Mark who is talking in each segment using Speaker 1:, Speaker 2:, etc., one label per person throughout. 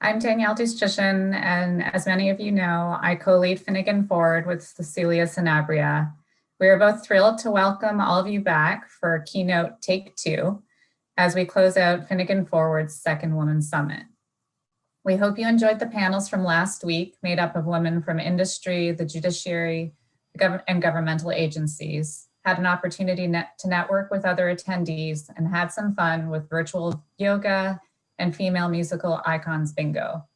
Speaker 1: I'm Danielle Dustrishin, and as many of you know, I co-lead Finnegan Forward with Cecilia Sanabria. We are both thrilled to welcome all of you back for Keynote Take 2 as we close out Finnegan Forward's second Women's Summit. We hope you enjoyed the panels from last week, made up of women from industry, the judiciary, and governmental agencies, had an opportunity to network with other attendees, and had some fun with virtual yoga and female musical icons bingo.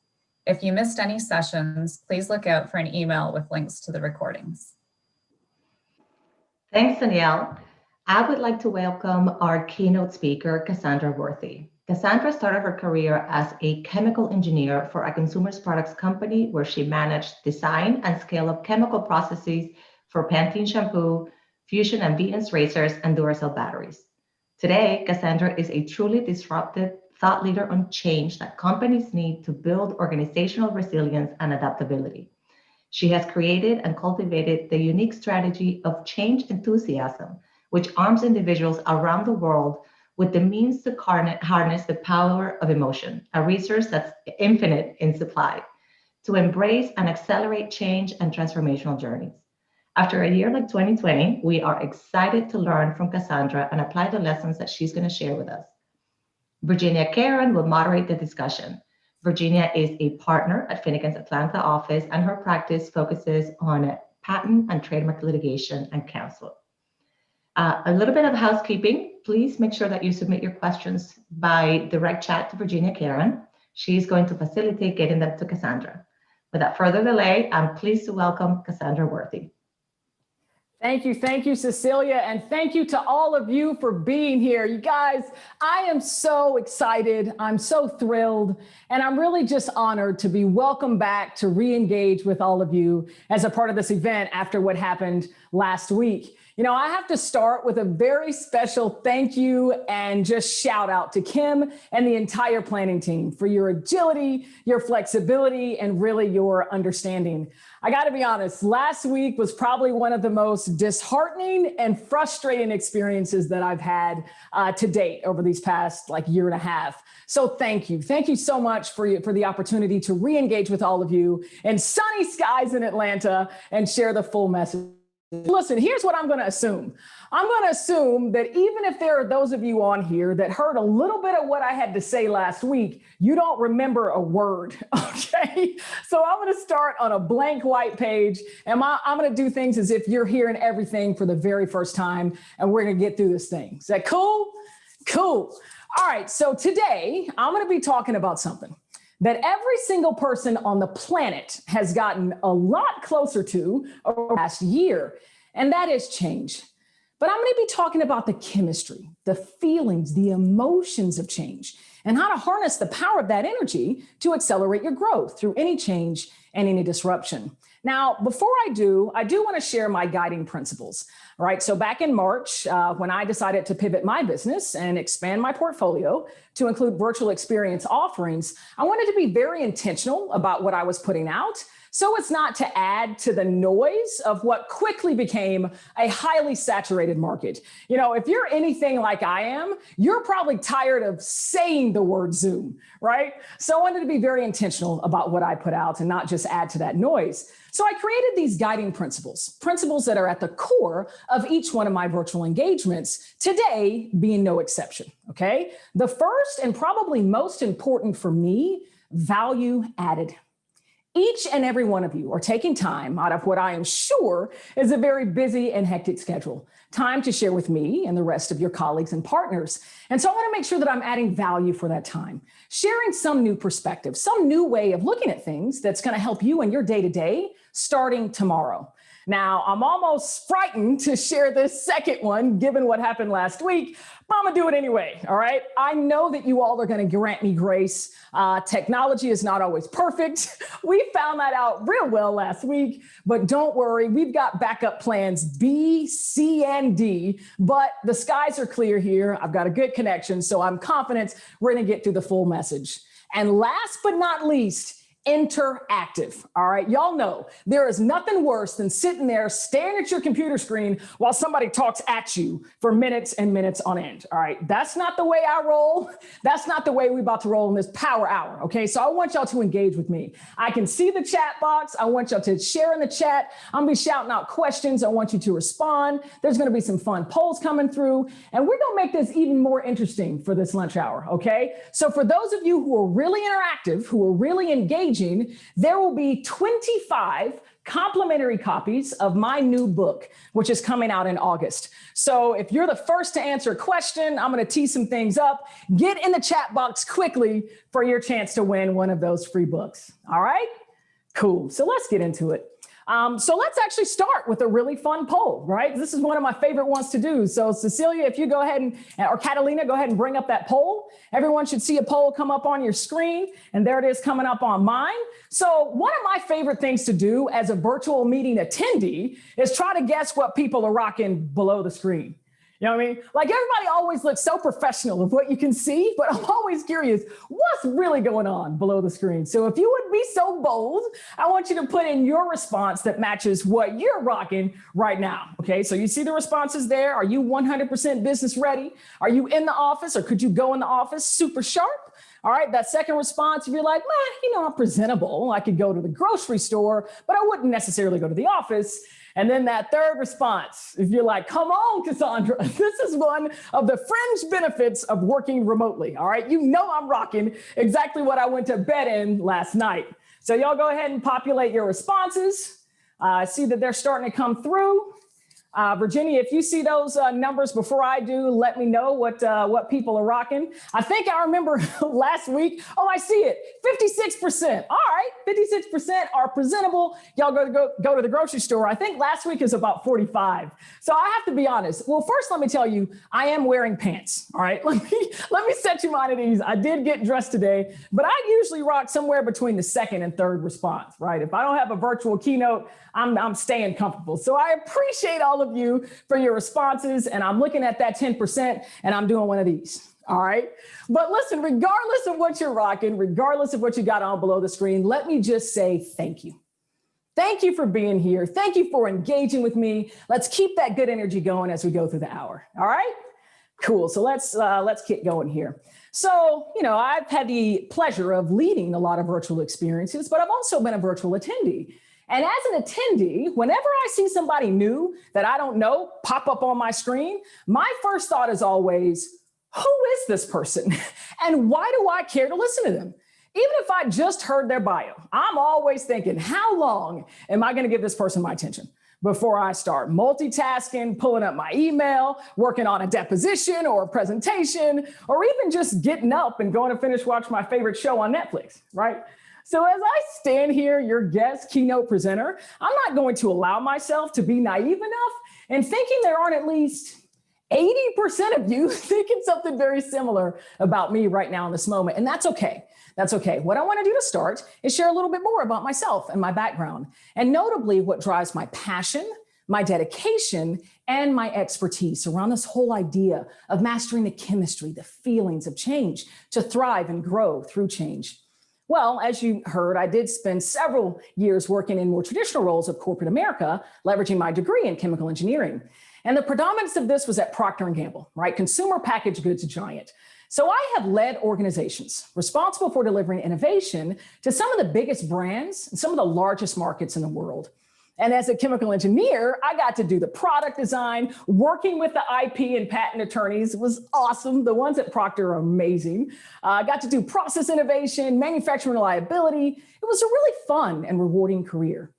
Speaker 1: If you missed any sessions, please look out for an email with links to the recordings.
Speaker 2: Thanks, Danielle. I would like to welcome our keynote speaker, Cassandra Worthy. Cassandra started her career as a chemical engineer for a consumer products company where she managed design and scale up chemical processes for Pantene shampoo, Fusion and Venus razors, and Duracell batteries. Today, Cassandra is a truly disruptive thought leader on change that companies need to build organizational resilience and adaptability. She has created and cultivated the unique strategy of change enthusiasm, which arms individuals around the world with the means to harness the power of emotion, a resource that's infinite in supply, to embrace and accelerate change and transformational journeys. After a year like 2020, we are excited to learn from Cassandra and apply the lessons that she's going to share with us. Virginia Karen will moderate the discussion. Virginia is a partner at Finnegan's Atlanta office, and her practice focuses on patent and trademark litigation and counsel. A little bit of housekeeping. Please make sure that you submit your questions by direct chat to Virginia Karen. She's going to facilitate getting them to Cassandra. Without further delay, I'm pleased to welcome Cassandra Worthy.
Speaker 3: Thank you, Cecilia, and thank you to all of you for being here. You guys, I am so excited, I'm so thrilled, and I'm really just honored to be welcomed back to re-engage with all of you as a part of this event after what happened last week. You know, I have to start with a very special thank you and just shout out to Kim and the entire planning team for your agility, your flexibility, and really your understanding. I got to be honest, last week was probably one of the most disheartening and frustrating experiences that I've had to date over these past year and a half. So thank you. Thank you so much for the opportunity to re-engage with all of you in sunny skies in Atlanta and share the full message. Listen, here's what I'm going to assume. I'm going to assume that even if there are those of you on here that heard a little bit of what I had to say last week, you don't remember a word, okay? So I'm going to start on a blank white page, and I'm going to do things as if you're hearing everything for the very first time, and we're going to get through this thing. Is that cool? Cool. All right, so today I'm going to be talking about something that every single person on the planet has gotten a lot closer to over the last year, and that is change. But I'm going to be talking about the chemistry, the feelings, the emotions of change, and how to harness the power of that energy to accelerate your growth through any change and any disruption. Now, before I do want to share my guiding principles. All right, so back in March, when I decided to pivot my business and expand my portfolio to include virtual experience offerings, I wanted to be very intentional about what I was putting out, so it's not to add to the noise of what quickly became a highly saturated market. You know, if you're anything like I am, you're probably tired of saying the word Zoom, right? So I wanted to be very intentional about what I put out and not just add to that noise. So I created these guiding principles that are at the core of each one of my virtual engagements, today being no exception, okay? The first and probably most important for me, value added. Each and every one of you are taking time out of what I am sure is a very busy and hectic schedule, time to share with me and the rest of your colleagues and partners. And so I want to make sure that I'm adding value for that time, sharing some new perspective, some new way of looking at things that's going to help you in your day-to-day starting tomorrow. Now, I'm almost frightened to share this second one, given what happened last week, but I'm gonna do it anyway, all right? I know that you all are gonna grant me grace. Technology is not always perfect. We found that out real well last week, but don't worry, we've got backup plans B, C, and D, but the skies are clear here. I've got a good connection, so I'm confident we're gonna get through the full message. And last but not least, interactive. All right. Y'all know there is nothing worse than sitting there staring at your computer screen while somebody talks at you for minutes and minutes on end. All right. That's not the way I roll. That's not the way we're about to roll in this power hour. Okay. So I want y'all to engage with me. I can see the chat box. I want y'all to share in the chat. I'm going to be shouting out questions. I want you to respond. There's going to be some fun polls coming through, and we're going to make this even more interesting for this lunch hour. Okay. So for those of you who are really interactive, who are really engaged, there will be 25 complimentary copies of my new book, which is coming out in August. So if you're the first to answer a question, I'm going to tee some things up. Get in the chat box quickly for your chance to win one of those free books. All right, cool. So let's get into it. So let's actually start with a really fun poll, right? This is one of my favorite ones to do. So Cecilia, if you go ahead or Catalina, go ahead and bring up that poll. Everyone should see a poll come up on your screen, and there it is coming up on mine. So one of my favorite things to do as a virtual meeting attendee is try to guess what people are rocking below the screen. You know what I mean? Like, everybody always looks so professional of what you can see, but I'm always curious, what's really going on below the screen? So if you would be so bold, I want you to put in your response that matches what you're rocking right now. Okay, so you see the responses there. Are you 100% business ready? Are you in the office, or could you go in the office super sharp? All right, that second response, if you're like, I'm presentable. I could go to the grocery store, but I wouldn't necessarily go to the office. And then that third response, if you're like, come on, Cassandra, this is one of the fringe benefits of working remotely. All right, I'm rocking exactly what I went to bed in last night. So y'all go ahead and populate your responses. I see that they're starting to come through. Virginia, if you see those numbers before I do, let me know what people are rocking. I think I remember last week. Oh, I see it. 56%. All right, 56% are presentable. Y'all go to the grocery store. I think last week is about 45. So I have to be honest. Well, first, let me tell you, I am wearing pants. All right, let me set your mind at ease. I did get dressed today, but I usually rock somewhere between the second and third response. Right? If I don't have a virtual keynote, I'm staying comfortable. So I appreciate all of you for your responses. And I'm looking at that 10% and I'm doing one of these. All right. But listen, regardless of what you're rocking, regardless of what you got on below the screen, let me just say thank you. Thank you for being here. Thank you for engaging with me. Let's keep that good energy going as we go through the hour. All right. Cool. So let's get going here. So, I've had the pleasure of leading a lot of virtual experiences, but I've also been a virtual attendee. And as an attendee, whenever I see somebody new that I don't know pop up on my screen, my first thought is always, who is this person? And why do I care to listen to them? Even if I just heard their bio, I'm always thinking, how long am I going to give this person my attention before I start multitasking, pulling up my email, working on a deposition or a presentation, or even just getting up and going to finish watch my favorite show on Netflix, right? So as I stand here, your guest keynote presenter, I'm not going to allow myself to be naive enough and thinking there aren't at least 80% of you thinking something very similar about me right now in this moment. And that's okay. That's okay. What I want to do to start is share a little bit more about myself and my background, and notably what drives my passion, my dedication, and my expertise around this whole idea of mastering the chemistry, the feelings of change to thrive and grow through change. Well, as you heard, I did spend several years working in more traditional roles of corporate America, leveraging my degree in chemical engineering. And the predominance of this was at Procter & Gamble, right? Consumer packaged goods giant. So I have led organizations responsible for delivering innovation to some of the biggest brands and some of the largest markets in the world. And as a chemical engineer, I got to do the product design, working with the IP and patent attorneys. It was awesome. The ones at Procter are amazing. I got to do process innovation, manufacturing reliability. It was a really fun and rewarding career.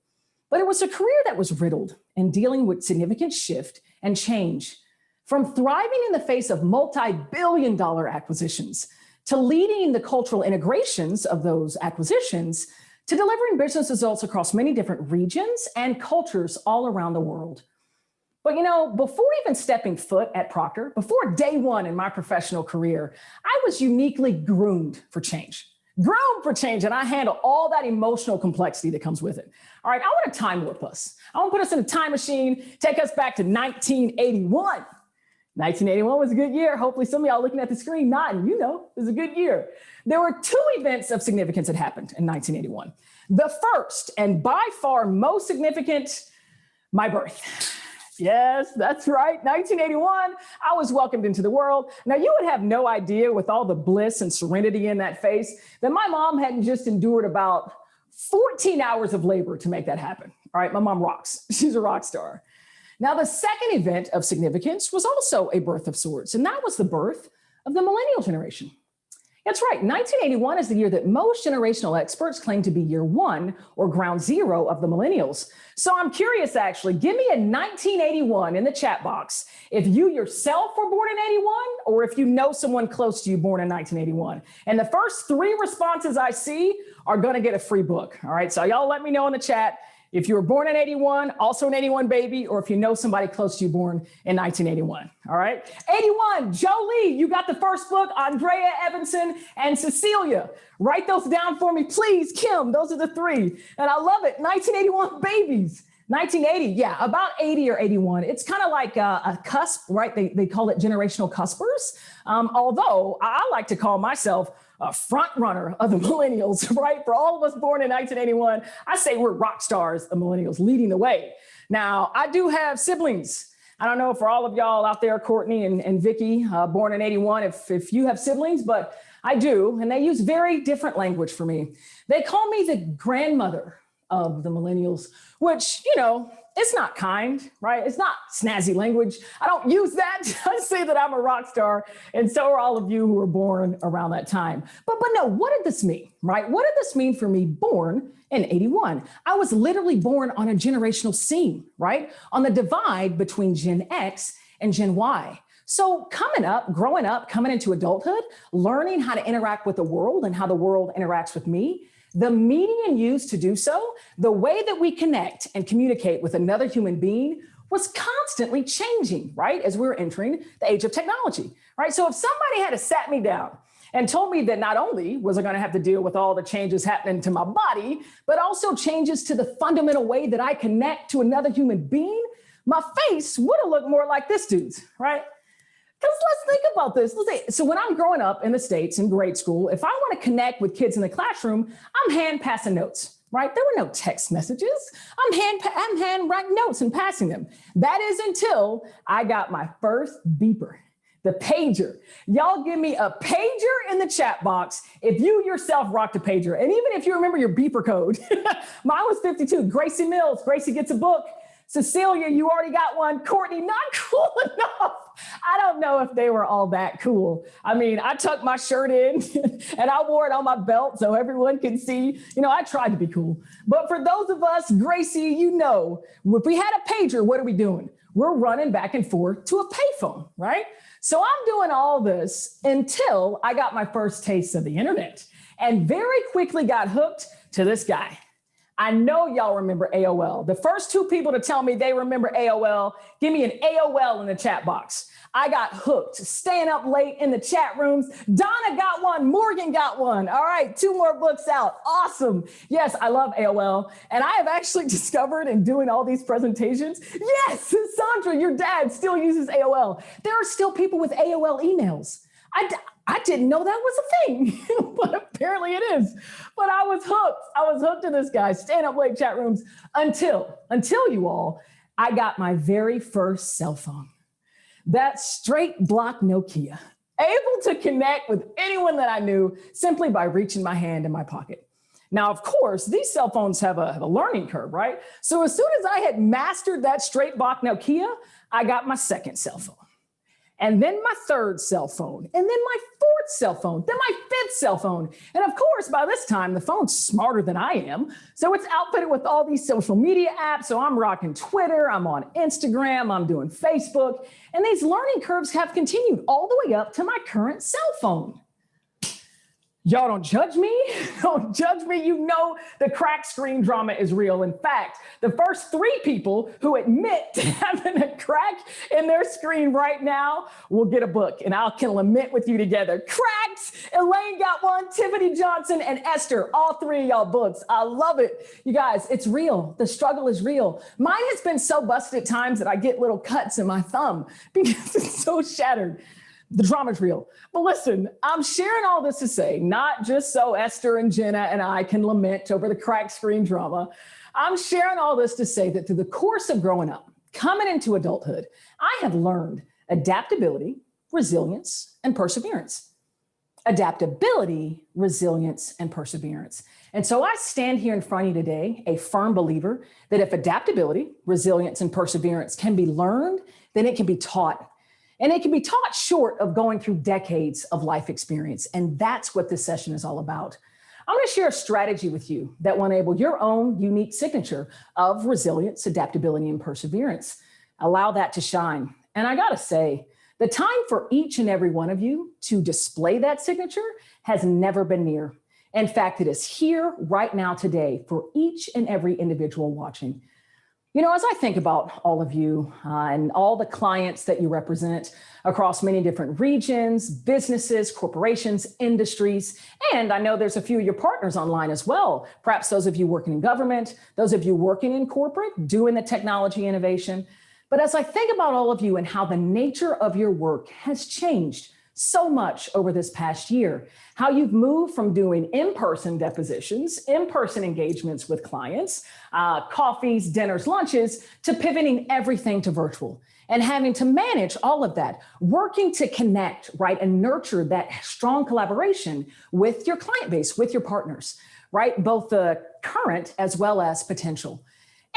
Speaker 3: But it was a career that was riddled in dealing with significant shift and change. From thriving in the face of multi-billion-dollar acquisitions, to leading the cultural integrations of those acquisitions, to delivering business results across many different regions and cultures all around the world. But before even stepping foot at Procter, before day one in my professional career, I was uniquely groomed for change. And I handle all that emotional complexity that comes with it. All right, I want to time warp us. I want to put us in a time machine, take us back to 1981. 1981 was a good year. Hopefully some of y'all looking at the screen nodding, it was a good year. There were two events of significance that happened in 1981. The first, and by far most significant, my birth. Yes, that's right. 1981, I was welcomed into the world. Now, you would have no idea, with all the bliss and serenity in that face, that my mom hadn't just endured about 14 hours of labor to make that happen. All right, my mom rocks. She's a rock star. Now, the second event of significance was also a birth of sorts, and that was the birth of the millennial generation. That's right, 1981 is the year that most generational experts claim to be year one or ground zero of the millennials. So I'm curious, actually, give me a 1981 in the chat box if you yourself were born in 81 or if you know someone close to you born in 1981. And the first three responses I see are gonna get a free book. All right, so y'all let me know in the chat if you were born in 81, also an 81 baby, or if you know somebody close to you born in 1981, all right? 81, Jolie, you got the first book, Andrea Evanson and Cecilia. Write those down for me, please, Kim, those are the three. And I love it, 1981 babies. 1980, yeah, about 80 or 81. It's kind of like a cusp, right? They call it generational cuspers. Although I like to call myself a front runner of the millennials, right? For all of us born in 1981, I say we're rock stars of millennials leading the way. Now, I do have siblings. I don't know for all of y'all out there, Courtney and Vicky, born in 81, if you have siblings, but I do, and they use very different language for me. They call me the grandmother of the millennials, which, it's not kind, right? It's not snazzy language. I don't use that. I say that I'm a rock star, and so are all of you who were born around that time. But no, what did this mean, right? What did this mean for me born in 81? I was literally born on a generational seam, right? On the divide between Gen X and Gen Y. So growing up, coming into adulthood, learning how to interact with the world and how the world interacts with me, the medium used to do so, the way that we connect and communicate with another human being was constantly changing, right? As we were entering the age of technology, right? So if somebody had sat me down and told me that not only was I gonna have to deal with all the changes happening to my body, but also changes to the fundamental way that I connect to another human being, my face would have looked more like this dude's, right? Because let's think about this. So when I'm growing up in the States in grade school, if I want to connect with kids in the classroom, I'm hand passing notes, right? There were no text messages. I'm hand writing notes and passing them. That is until I got my first beeper, the pager. Y'all give me a pager in the chat box if you yourself rocked a pager. And even if you remember your beeper code, mine was 52. Gracie Mills, Gracie gets a book. Cecilia, you already got one. Courtney, not cool enough. I don't know if they were all that cool. I mean, I tucked my shirt in and I wore it on my belt so everyone could see. I tried to be cool. But for those of us, Gracie, if we had a pager, what are we doing? We're running back and forth to a payphone, right? So I'm doing all this until I got my first taste of the internet and very quickly got hooked to this guy. I know y'all remember AOL. The first two people to tell me they remember AOL, give me an AOL in the chat box. I got hooked, staying up late in the chat rooms. Donna got one, Morgan got one. All right, 2 more books out, awesome. Yes, I love AOL. And I have actually discovered in doing all these presentations, yes, Sandra, your dad still uses AOL. There are still people with AOL emails. I didn't know that was a thing, but apparently it is. But I was hooked. I was hooked to this guy, staying up late chat rooms until you all, I got my very first cell phone. That straight block Nokia, able to connect with anyone that I knew simply by reaching my hand in my pocket. Now, of course, these cell phones have a learning curve, right? So as soon as I had mastered that straight block Nokia, I got my second cell phone. And then my third cell phone, and then my fourth cell phone, then my fifth cell phone. And of course, by this time, the phone's smarter than I am. So it's outfitted with all these social media apps. So I'm rocking Twitter, I'm on Instagram, I'm doing Facebook. And these learning curves have continued all the way up to my current cell phone. Y'all don't judge me. Don't judge me. You know the crack screen drama is real. In fact, the first 3 people who admit to having a crack in their screen right now will get a book, and I can lament with you together. Cracks! Elaine got one, Tiffany Johnson, and Esther, all 3 of y'all books. I love it. You guys, it's real. The struggle is real. Mine has been so busted at times that I get little cuts in my thumb because it's so shattered. The drama's real. But listen, I'm sharing all this to say, not just so Esther and Jenna and I can lament over the crack screen drama. I'm sharing all this to say that through the course of growing up, coming into adulthood, I have learned adaptability, resilience, and perseverance. Adaptability, resilience, and perseverance. And so I stand here in front of you today, a firm believer that if adaptability, resilience, and perseverance can be learned, then it can be taught. And it can be taught short of going through decades of life experience. And that's what this session is all about. I'm going to share a strategy with you that will enable your own unique signature of resilience, adaptability, and perseverance. Allow that to shine. And I got to say, the time for each and every one of you to display that signature has never been near. In fact, it is here right now today for each and every individual watching. You know, as I think about all of you and all the clients that you represent across many different regions, businesses, corporations, industries, and I know there's a few of your partners online as well. Perhaps those of you working in government, those of you working in corporate, doing the technology innovation. But as I think about all of you and how the nature of your work has changed so much over this past year, how you've moved from doing in-person depositions, in-person engagements with clients, coffees, dinners, lunches, to pivoting everything to virtual and having to manage all of that, working to connect, right, and nurture that strong collaboration with your client base, with your partners, right, both the current as well as potential.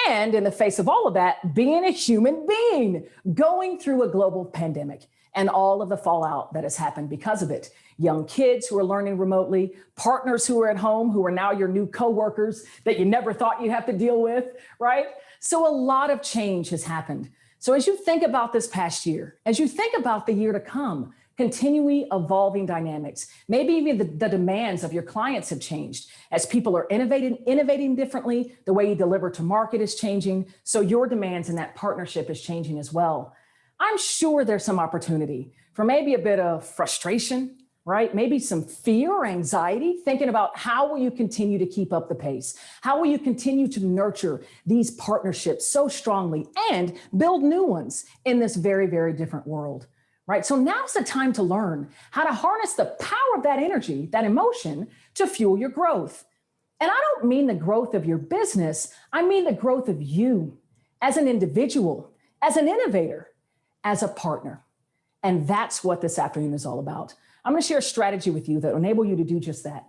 Speaker 3: And in the face of all of that, being a human being, going through a global pandemic and all of the fallout that has happened because of it. Young kids who are learning remotely, partners who are at home, who are now your new coworkers that you never thought you'd have to deal with, right? So a lot of change has happened. So as you think about this past year, as you think about the year to come, continually evolving dynamics, maybe even the demands of your clients have changed as people are innovating differently, the way you deliver to market is changing, so your demands and that partnership is changing as well. I'm sure there's some opportunity for maybe a bit of frustration, right? Maybe some fear or anxiety, thinking about how will you continue to keep up the pace? How will you continue to nurture these partnerships so strongly and build new ones in this very, very different world, right? So now's the time to learn how to harness the power of that energy, that emotion, to fuel your growth. And I don't mean the growth of your business, I mean the growth of you as an individual, as an innovator, as a partner. And that's what this afternoon is all about. I'm going to share a strategy with you that will enable you to do just that.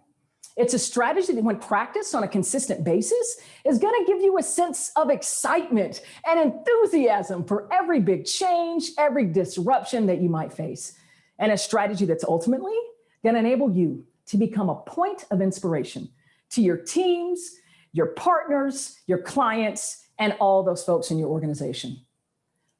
Speaker 3: It's a strategy that when practiced on a consistent basis is going to give you a sense of excitement and enthusiasm for every big change, every disruption that you might face. And a strategy that's ultimately going to enable you to become a point of inspiration to your teams, your partners, your clients, and all those folks in your organization.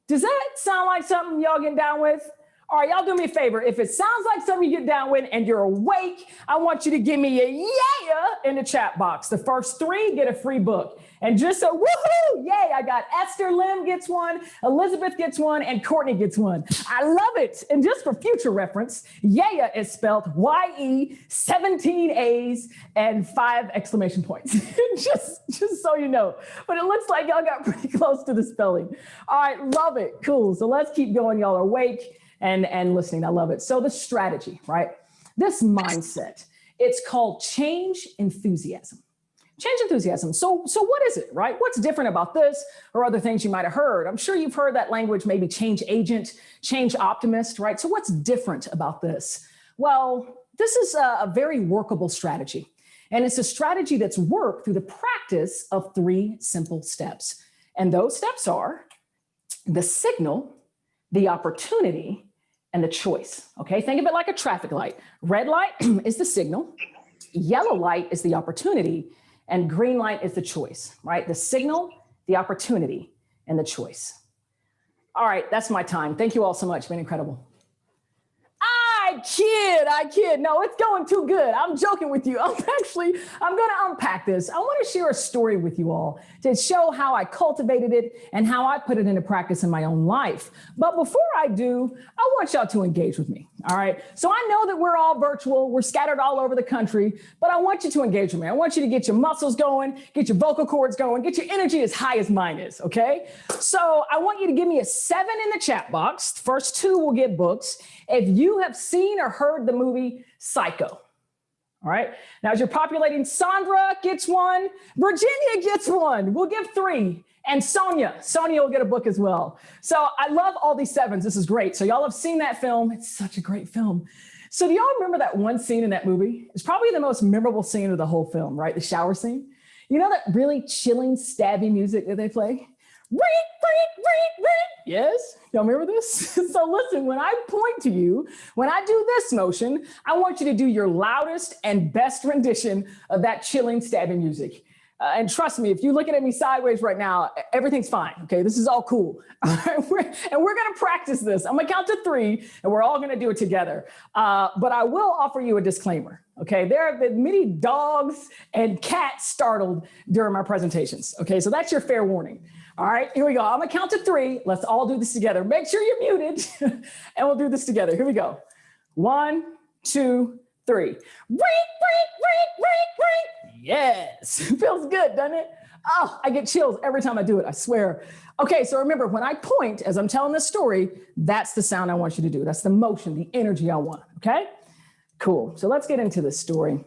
Speaker 3: Does that sound like something y'all get down with? All right, y'all do me a favor. If it sounds like something you get down with and you're awake, I want you to give me a yeah in the chat box. The first 3 get a free book. And just so, woohoo, yay, I got Esther Lim gets one, Elizabeth gets one, and Courtney gets one. I love it. And just for future reference, yeah is spelled Y-E, 17 A's, and 5 exclamation points. just so you know. But it looks like y'all got pretty close to the spelling. All right, love it. Cool. So let's keep going. Y'all are awake and listening. I love it. So the strategy, right? This mindset, it's called change enthusiasm. Change enthusiasm. So what is it, right? What's different about this or other things you might have heard? I'm sure you've heard that language, maybe change agent, change optimist, right? So what's different about this? Well, this is a very workable strategy. And it's a strategy that's worked through the practice of 3 simple steps. And those steps are the signal, the opportunity, and the choice, okay? Think of it like a traffic light. Red light is the signal, yellow light is the opportunity, and green light is the choice, right? The signal, the opportunity, and the choice. All right, that's my time. Thank you all so much. It's been incredible. All right, I kid. No, it's going too good. I'm joking with you. I'm going to unpack this. I want to share a story with you all to show how I cultivated it and how I put it into practice in my own life. But before I do, I want y'all to engage with me. All right. So I know that we're all virtual. We're scattered all over the country, but I want you to engage with me. I want you to get your muscles going, get your vocal cords going, get your energy as high as mine is. Okay. So I want you to give me a 7 in the chat box. First 2 will get books. If you have seen or heard the movie Psycho. All right. Now, as you're populating, Sandra gets 1. Virginia gets 1. We'll give 3. And Sonia will get a book as well. So I love all these 7s. This is great. So y'all have seen that film. It's such a great film. So do y'all remember that one scene in that movie? It's probably the most memorable scene of the whole film, right? The shower scene. You know that really chilling, stabby music that they play? Ring, ring, ring, ring. Yes? Y'all remember this? So listen, when I point to you, when I do this motion, I want you to do your loudest and best rendition of that chilling, stabby music. And trust me, if you're looking at me sideways right now, everything's fine. Okay, this is all cool. And we're going to practice this. I'm going to count to 3, and we're all going to do it together. But I will offer you a disclaimer. Okay, there have been many dogs and cats startled during my presentations. Okay, so that's your fair warning. All right, here we go. I'm going to count to 3. Let's all do this together. Make sure you're muted, and we'll do this together. Here we go. 1, 2, 3. Ring, ring, ring, ring, ring. Yes. Feels good, doesn't it? Oh, I get chills every time I do it, I swear. Okay, so remember, when I point, as I'm telling this story, that's the sound I want you to do. That's the motion, the energy I want, okay? Cool. So let's get into this story.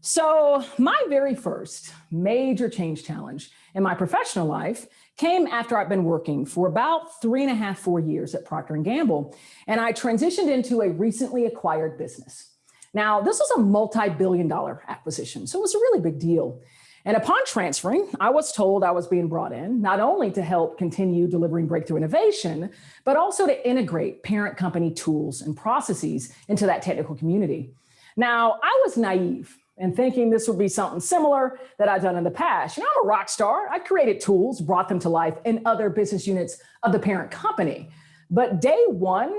Speaker 3: So my very first major change challenge in my professional life came after I'd been working for about 3.5, 4 years at Procter & Gamble, and I transitioned into a recently acquired business. Now, this was a multi-billion-dollar acquisition, so it was a really big deal. And upon transferring, I was told I was being brought in not only to help continue delivering breakthrough innovation, but also to integrate parent company tools and processes into that technical community. Now, I was naive and thinking this would be something similar that I'd done in the past. You know, I'm a rock star. I created tools, brought them to life in other business units of the parent company. But day one,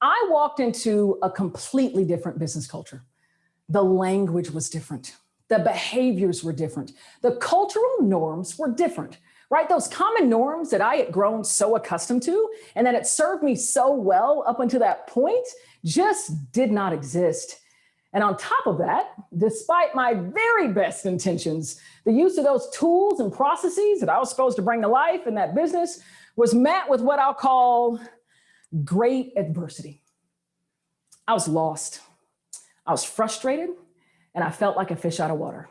Speaker 3: I walked into a completely different business culture. The language was different. The behaviors were different. The cultural norms were different, right? Those common norms that I had grown so accustomed to and that had served me so well up until that point just did not exist. And on top of that, despite my very best intentions, the use of those tools and processes that I was supposed to bring to life in that business was met with what I'll call great adversity. I was lost. I was frustrated, and I felt like a fish out of water.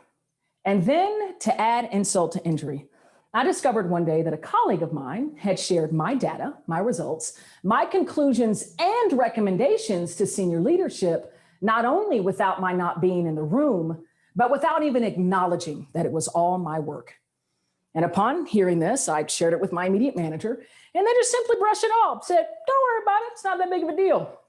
Speaker 3: And then, to add insult to injury, I discovered one day that a colleague of mine had shared my data, my results, my conclusions, and recommendations to senior leadership, not only without my not being in the room, but without even acknowledging that it was all my work. And upon hearing this, I shared it with my immediate manager, and they just simply brushed it off, said, "Don't worry about it, it's not that big of a deal."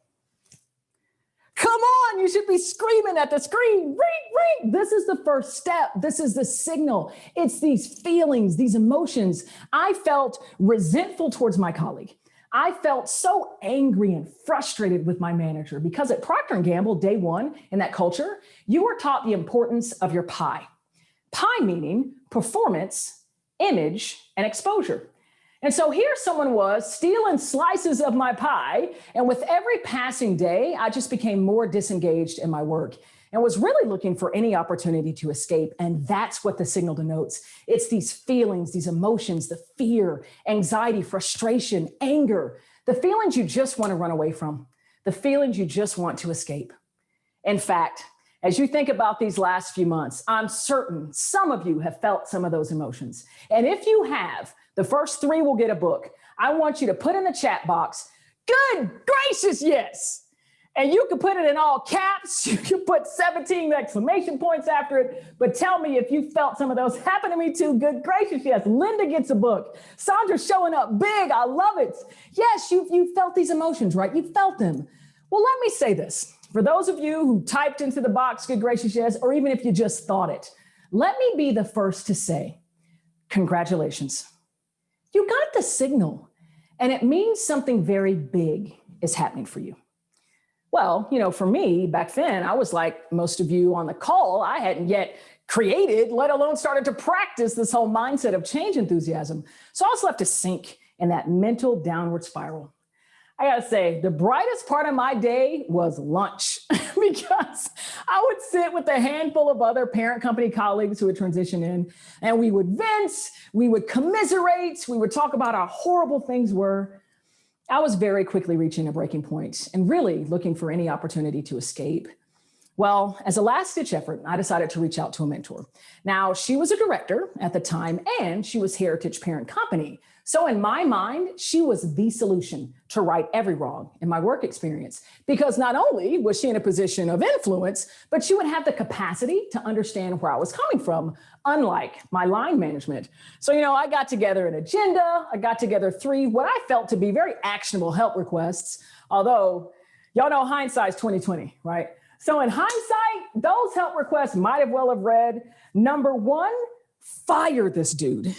Speaker 3: Come on, you should be screaming at the screen, ring, ring. This is the first step. This is the signal. It's these feelings, these emotions. I felt resentful towards my colleague. I felt so angry and frustrated with my manager because at Procter & Gamble, day one, in that culture, you were taught the importance of your pie. Pie meaning performance, image, and exposure. And so here someone was stealing slices of my pie. And with every passing day, I just became more disengaged in my work and was really looking for any opportunity to escape. And that's what the signal denotes. It's these feelings, these emotions, the fear, anxiety, frustration, anger, the feelings you just want to run away from, the feelings you just want to escape. In fact, as you think about these last few months, I'm certain some of you have felt some of those emotions. And if you have, the first 3 will get a book. I want you to put in the chat box, "Good gracious, yes." And you can put it in all caps. You can put 17 exclamation points after it. But tell me if you felt some of those. Happen to me too. Good gracious, yes. Linda gets a book. Sandra's showing up big. I love it. Yes, you felt these emotions, right? You felt them. Well, let me say this. For those of you who typed into the box, "Good gracious, yes," or even if you just thought it, let me be the first to say, congratulations. You got the signal, and it means something very big is happening for you. Well, for me back then, I was like most of you on the call, I hadn't yet created, let alone started to practice this whole mindset of change enthusiasm. So I was left to sink in that mental downward spiral. I gotta say, the brightest part of my day was lunch because I would sit with a handful of other parent company colleagues who would transition in, and we would vent, we would commiserate, we would talk about how horrible things were. I was very quickly reaching a breaking point and really looking for any opportunity to escape. Well, as a last-ditch effort, I decided to reach out to a mentor. Now, she was a director at the time, and she was Heritage Parent Company. So in my mind, she was the solution to right every wrong in my work experience, because not only was she in a position of influence, but she would have the capacity to understand where I was coming from, unlike my line management. So, I got together an agenda. I got together 3 what I felt to be very actionable help requests, although y'all know hindsight's 2020, right? So in hindsight, those help requests might have well have read, number 1, fire this dude.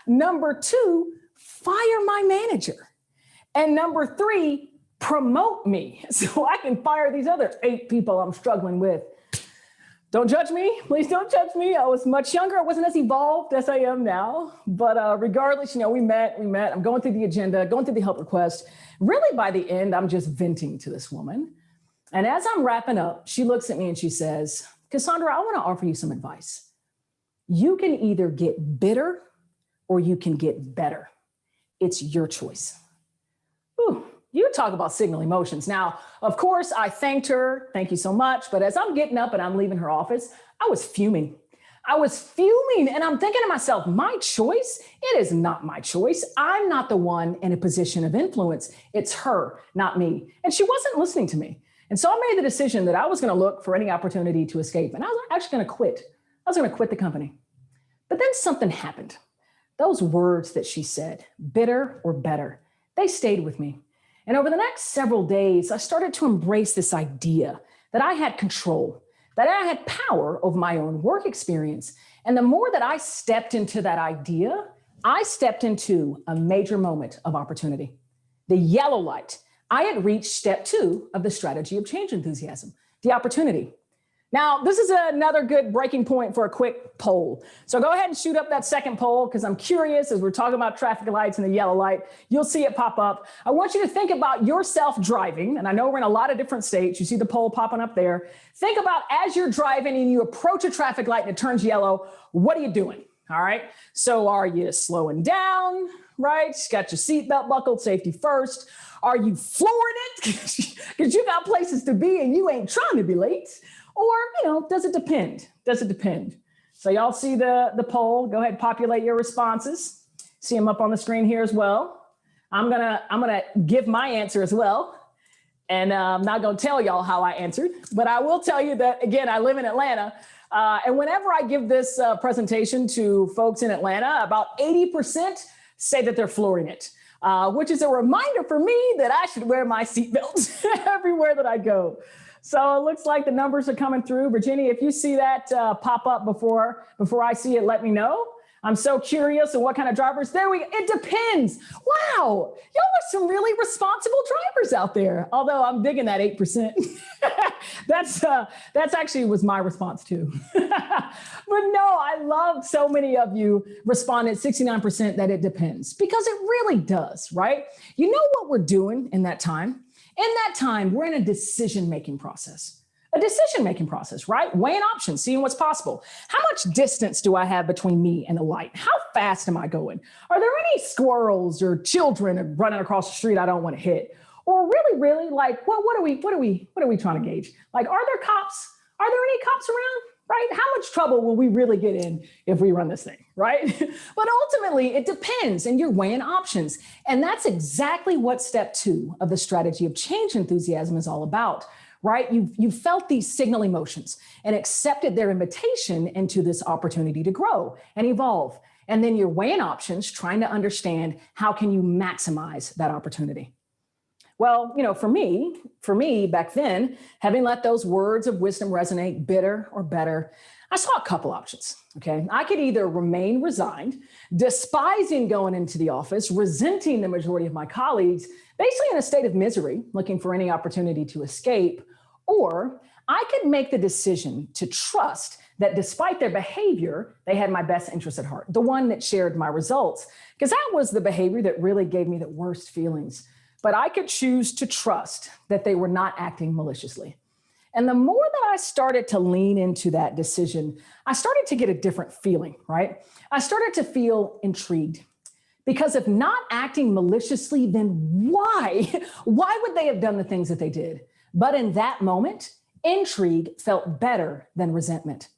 Speaker 3: Number 2, fire my manager. And number 3, promote me so I can fire these other 8 people I'm struggling with. Don't judge me. Please don't judge me. I was much younger. I wasn't as evolved as I am now. But regardless, we met. I'm going through the agenda, going through the help request. Really, by the end, I'm just venting to this woman. And as I'm wrapping up, she looks at me and she says, Cassandra, I want to offer you some advice. You can either get bitter or you can get better. It's your choice. Ooh, you talk about signal emotions. Now, of course, I thanked her. Thank you so much. But as I'm getting up and I'm leaving her office, I was fuming. And I'm thinking to myself, my choice? It is not my choice. I'm not the one in a position of influence. It's her, not me. And she wasn't listening to me. And so I made the decision that I was going to look for any opportunity to escape. And I was actually going to quit. I was going to quit the company. But then something happened. Those words that she said, bitter or better, they stayed with me. And over the next several days, I started to embrace this idea that I had control, that I had power over my own work experience. And the more that I stepped into that idea, I stepped into a major moment of opportunity. The yellow light. I had reached step 2 of the strategy of change enthusiasm, the opportunity. Now, this is another good breaking point for a quick poll. So go ahead and shoot up that second poll, because I'm curious, as we're talking about traffic lights and the yellow light, you'll see it pop up. I want you to think about yourself driving, and I know we're in a lot of different states. You see the poll popping up there. Think about as you're driving and you approach a traffic light and it turns yellow, what are you doing? All right. So are you slowing down, right? Got your seatbelt buckled, safety first. Are you flooring it? Because you got places to be and you ain't trying to be late. Or, does it depend? Does it depend? So y'all see the poll. Go ahead and populate your responses. See them up on the screen here as well. I'm gonna give my answer as well. And I'm not gonna tell y'all how I answered, but I will tell you that, again, I live in Atlanta. And whenever I give this presentation to folks in Atlanta, about 80% say that they're flooring it, which is a reminder for me that I should wear my seatbelt everywhere that I go. So it looks like the numbers are coming through. Virginia, if you see that pop up before I see it, let me know. I'm so curious of what kind of drivers. There we go. It depends. Wow. Y'all are some really responsible drivers out there. Although I'm digging that 8%. That's actually was my response too. But no, I love so many of you responded 69% that it depends, because it really does, right? You know what we're doing in that time? In that time, we're in a decision-making process. A decision-making process, right? Weighing options, seeing what's possible. How much distance do I have between me and the light? How fast am I going? Are there any squirrels or children running across the street I don't want to hit? Or really, like, what are we trying to gauge? Like, are there cops? Are there any cops around? Right? How much trouble will we really get in if we run this thing, right? But ultimately, it depends, and you're weighing options. And that's exactly what step 2 of the strategy of change enthusiasm is all about, right? You've felt these signal emotions and accepted their invitation into this opportunity to grow and evolve. And then you're weighing options, trying to understand how can you maximize that opportunity. Well, for me back then, having let those words of wisdom resonate, bitter or better, I saw a couple options, okay? I could either remain resigned, despising going into the office, resenting the majority of my colleagues, basically in a state of misery, looking for any opportunity to escape, or I could make the decision to trust that despite their behavior, they had my best interest at heart, the one that shared my results, because that was the behavior that really gave me the worst feelings. But I could choose to trust that they were not acting maliciously. And the more that I started to lean into that decision, I started to get a different feeling, right? I started to feel intrigued. Because if not acting maliciously, then why? Why would they have done the things that they did? But in that moment, intrigue felt better than resentment.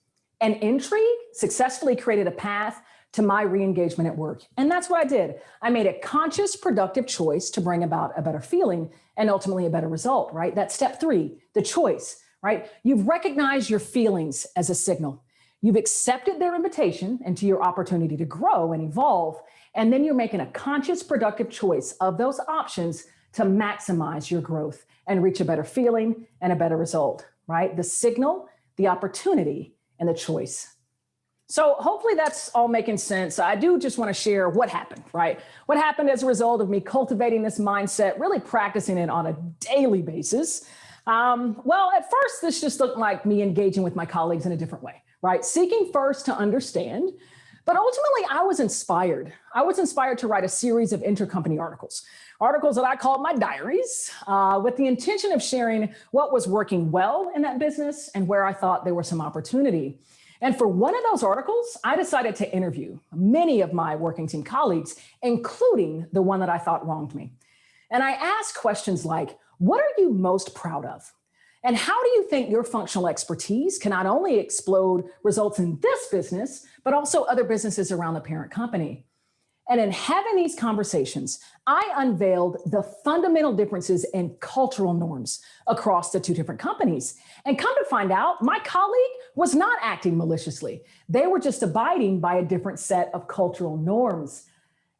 Speaker 3: And intrigue successfully created a path to my re-engagement at work. And that's what I did. I made a conscious, productive choice to bring about a better feeling and ultimately a better result, right? That's step 3, the choice, right? You've recognized your feelings as a signal. You've accepted their invitation into your opportunity to grow and evolve. And then you're making a conscious, productive choice of those options to maximize your growth and reach a better feeling and a better result, right? The signal, the opportunity, and the choice. So hopefully that's all making sense. I do just want to share what happened, right? What happened as a result of me cultivating this mindset, really practicing it on a daily basis. Well, at first, this just looked like me engaging with my colleagues in a different way, right? Seeking first to understand. But ultimately, I was inspired. I was inspired to write a series of intercompany articles that I called my diaries, with the intention of sharing what was working well in that business and where I thought there was some opportunity. And for one of those articles, I decided to interview many of my working team colleagues, including the one that I thought wronged me. And I asked questions like, what are you most proud of? And how do you think your functional expertise can not only explode results in this business, but also other businesses around the parent company? And in having these conversations, I unveiled the fundamental differences in cultural norms across the 2 different companies. And come to find out, my colleague was not acting maliciously. They were just abiding by a different set of cultural norms.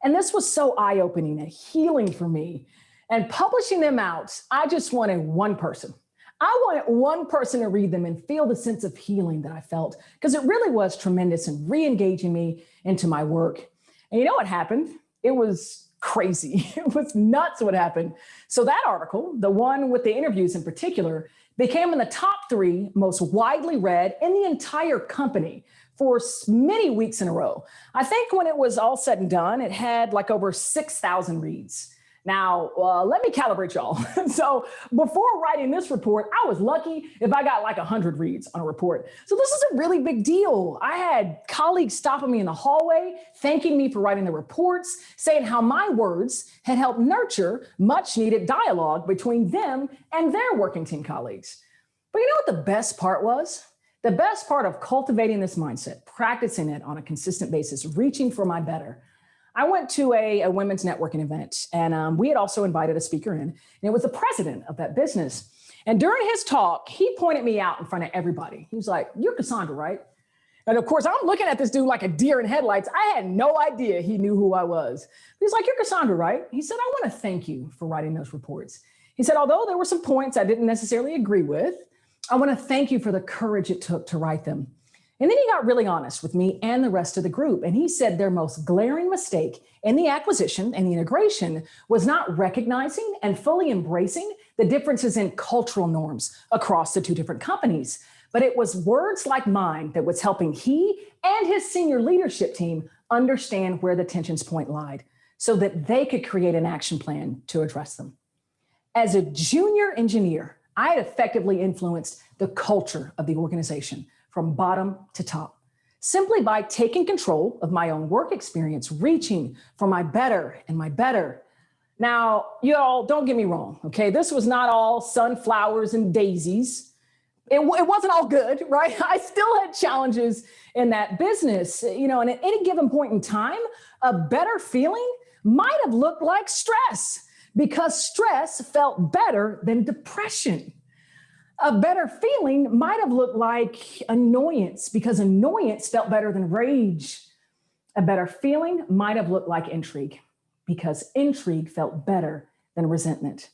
Speaker 3: And this was so eye-opening and healing for me. And publishing them out, I just wanted one person. I wanted one person to read them and feel the sense of healing that I felt, because it really was tremendous in re-engaging me into my work. And you know what happened? It was crazy. It was nuts what happened. So that article, the one with the interviews in particular, became in the top 3 most widely read in the entire company for many weeks in a row. I think when it was all said and done, it had like over 6,000 reads. Now, let me calibrate y'all. So before writing this report, I was lucky if I got like 100 reads on a report. So this is a really big deal. I had colleagues stopping me in the hallway, thanking me for writing the reports, saying how my words had helped nurture much needed dialogue between them and their working team colleagues. But you know what the best part was? The best part of cultivating this mindset, practicing it on a consistent basis, reaching for my better. I went to a women's networking event, and we had also invited a speaker in, and it was the president of that business. And during his talk, he pointed me out in front of everybody. He was like, "You're Cassandra, right?" And of course, I'm looking at this dude like a deer in headlights. I had no idea he knew who I was. He was like, "You're Cassandra, right?" He said, "I want to thank you for writing those reports." He said, "Although there were some points I didn't necessarily agree with, I want to thank you for the courage it took to write them." And then he got really honest with me and the rest of the group. And he said their most glaring mistake in the acquisition and the integration was not recognizing and fully embracing the differences in cultural norms across the 2 different companies. But it was words like mine that was helping he and his senior leadership team understand where the tensions point lied so that they could create an action plan to address them. As a junior engineer, I had effectively influenced the culture of the organization from bottom to top, simply by taking control of my own work experience, reaching for my better and my better. Now, y'all, don't get me wrong, okay? This was not all sunflowers and daisies. It wasn't all good, right? I still had challenges in that business, and at any given point in time, a better feeling might have looked like stress, because stress felt better than depression. A better feeling might have looked like annoyance, because annoyance felt better than rage. A better feeling might have looked like intrigue, because intrigue felt better than resentment.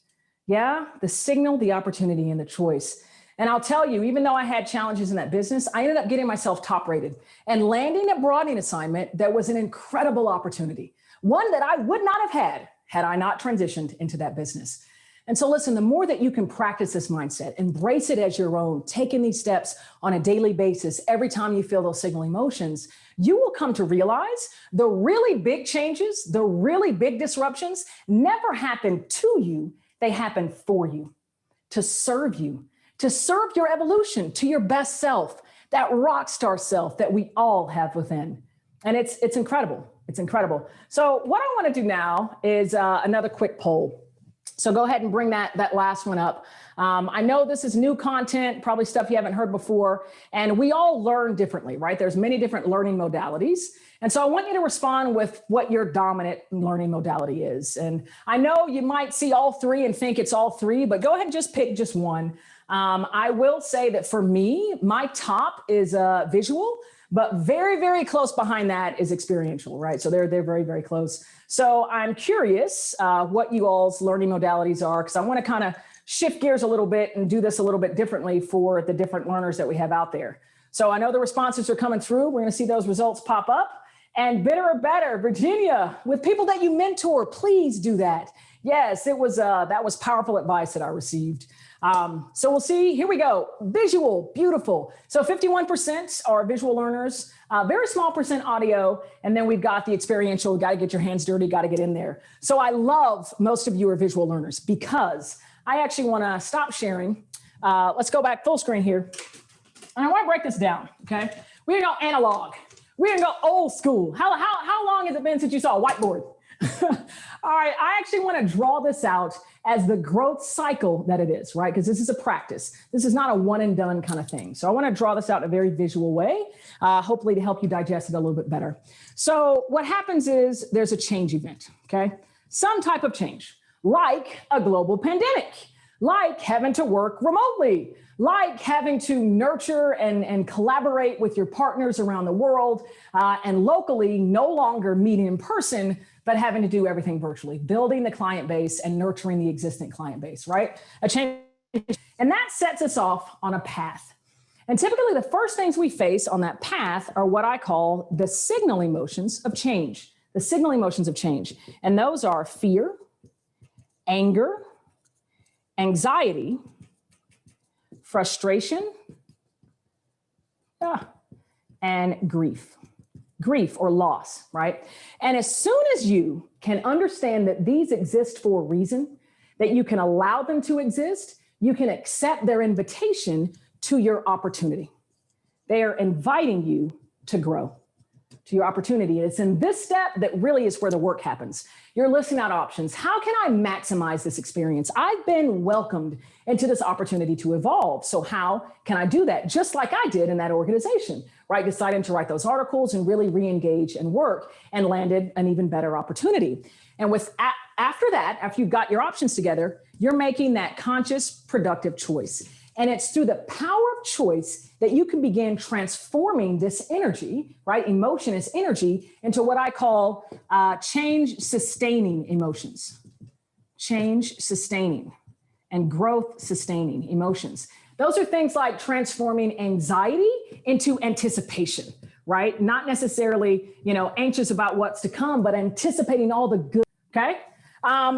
Speaker 3: Yeah, the signal, the opportunity, and the choice. And I'll tell you, even though I had challenges in that business, I ended up getting myself top rated and landing a broadening assignment that was an incredible opportunity, one that I would not have had I not transitioned into that business. And so listen, the more that you can practice this mindset, embrace it as your own, taking these steps on a daily basis, every time you feel those signal emotions, you will come to realize the really big changes, the really big disruptions never happen to you. They happen for you, to serve your evolution, to your best self, that rock star self that we all have within. And it's incredible. It's incredible. So what I want to do now is another quick poll. So go ahead and bring that last one up. I know this is new content, probably stuff you haven't heard before, and we all learn differently, right? There's many different learning modalities. And so I want you to respond with what your dominant learning modality is. And I know you might see all three and think it's all three, but go ahead and just pick just one. I will say that for me, my top is visual, but very, very close behind that is experiential, right? So they're very, very close. So I'm curious what you all's learning modalities are, because I want to kind of shift gears a little bit and do this a little bit differently for the different learners that we have out there. So I know the responses are coming through. We're going to see those results pop up. And bitter or better, Virginia, with people that you mentor, please do that. Yes, that was powerful advice that I received. So we'll see. Here we go. Visual, beautiful. So 51% are visual learners, very small percent audio. And then we've got the experiential. Got to get your hands dirty, got to get in there. So I love most of you are visual learners because I actually want to stop sharing. Let's go back full screen here. And I want to break this down. Okay. We're going to go analog. We're going to go old school. How long has it been since you saw a whiteboard? All right, I actually want to draw this out as the growth cycle that it is, right? Because this is a practice. This is not a one and done kind of thing. So I want to draw this out in a very visual way, hopefully to help you digest it a little bit better. So what happens is there's a change event, okay? Some type of change, like a global pandemic, like having to work remotely, like having to nurture and collaborate with your partners around the world, and locally no longer meeting in person, but having to do everything virtually, building the client base and nurturing the existing client base, right? A change, and that sets us off on a path. And typically the first things we face on that path are what I call the signal emotions of change, the signal emotions of change. And those are fear, anger, anxiety, frustration, and grief or loss, right? And as soon as you can understand that these exist for a reason, that you can allow them to exist, you can accept their invitation to your opportunity. They are inviting you to grow, to your opportunity. It's in this step that really is where the work happens. You're listing out options. How can I maximize this experience? I've been welcomed into this opportunity to evolve. So how can I do that? Just like I did in that organization, right? Deciding to write those articles and really re-engage and work and landed an even better opportunity. And after that, after you've got your options together, you're making that conscious, productive choice. And it's through the power of choice that you can begin transforming this energy, right? Emotion is energy into what I call change sustaining emotions, change sustaining and growth sustaining emotions. Those are things like transforming anxiety into anticipation, right? Not necessarily, anxious about what's to come, but anticipating all the good, okay?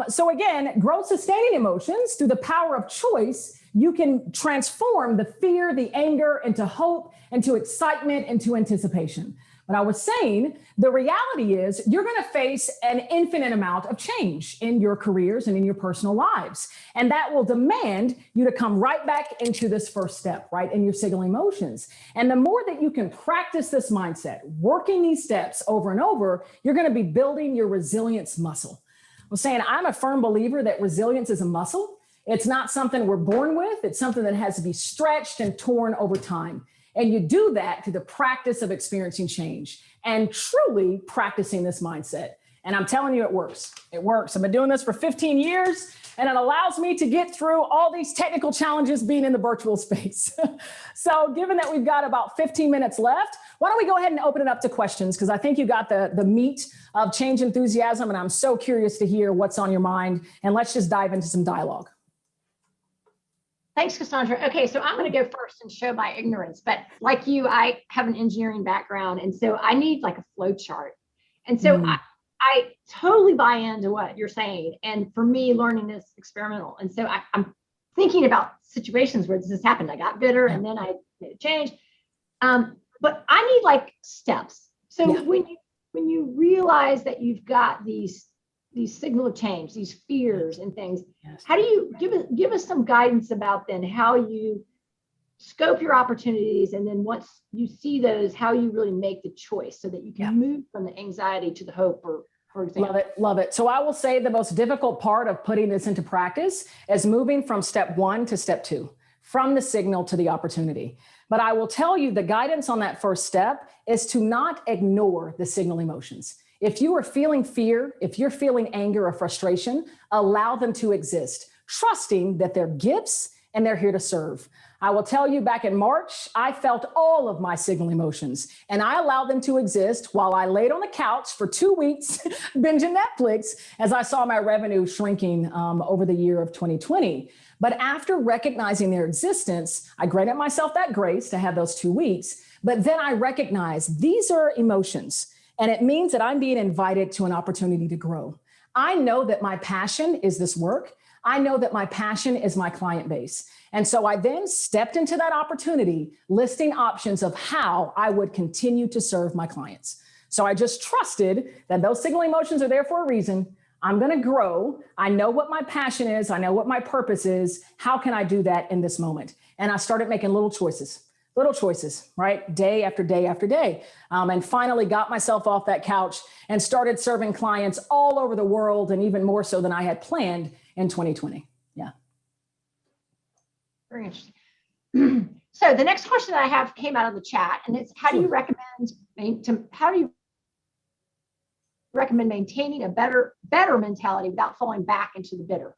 Speaker 3: So again, growth sustaining emotions through the power of choice, you can transform the fear, the anger into hope, into excitement, into anticipation. But I was saying, the reality is you're going to face an infinite amount of change in your careers and in your personal lives. And that will demand you to come right back into this first step, right? In your signal emotions. And the more that you can practice this mindset, working these steps over and over, you're going to be building your resilience muscle. I was saying, I'm a firm believer that resilience is a muscle. It's not something we're born with. It's something that has to be stretched and torn over time. And you do that through the practice of experiencing change and truly practicing this mindset. And I'm telling you, it works. It works. I've been doing this for 15 years, and it allows me to get through all these technical challenges being in the virtual space. So given that we've got about 15 minutes left, why don't we go ahead and open it up to questions? Because I think you got the meat of change enthusiasm, and I'm so curious to hear what's on your mind. And let's just dive into some dialogue.
Speaker 4: Thanks, Cassandra. Okay, so I'm going to go first and show my ignorance. But like you, I have an engineering background, and so I need like a flow chart. And so I totally buy into what you're saying. And for me, learning is experimental. And so I'm thinking about situations where this has happened. I got bitter, and then I made a change. But I need like steps. So when you realize that you've got these signal of change, these fears and things, how do you give us some guidance about then how you scope your opportunities, and then once you see those, how you really make the choice so that you can move from the anxiety to the hope, or for example.
Speaker 3: Love it. So I will say the most difficult part of putting this into practice is moving from step 1 to step 2, from the signal to the opportunity. But I will tell you the guidance on that first step is to not ignore the signal emotions. If you are feeling fear, if you're feeling anger or frustration, allow them to exist, trusting that they're gifts and they're here to serve. I will tell you, back in March, I felt all of my signal emotions, and I allowed them to exist while I laid on the couch for 2 weeks, binging Netflix, as I saw my revenue shrinking over the year of 2020. But after recognizing their existence, I granted myself that grace to have those 2 weeks, but then I recognized these are emotions. And it means that I'm being invited to an opportunity to grow. I know that my passion is this work. I know that my passion is my client base. And so I then stepped into that opportunity, listing options of how I would continue to serve my clients. So I just trusted that those signal emotions are there for a reason. I'm going to grow. I know what my passion is. I know what my purpose is. How can I do that in this moment? And I started making little choices, right? Day after day after day. And finally got myself off that couch and started serving clients all over the world, and even more so than I had planned in 2020. Yeah.
Speaker 4: Very interesting. So the next question that I have came out of the chat, and it's how do you recommend maintaining a better mentality without falling back into the bitter?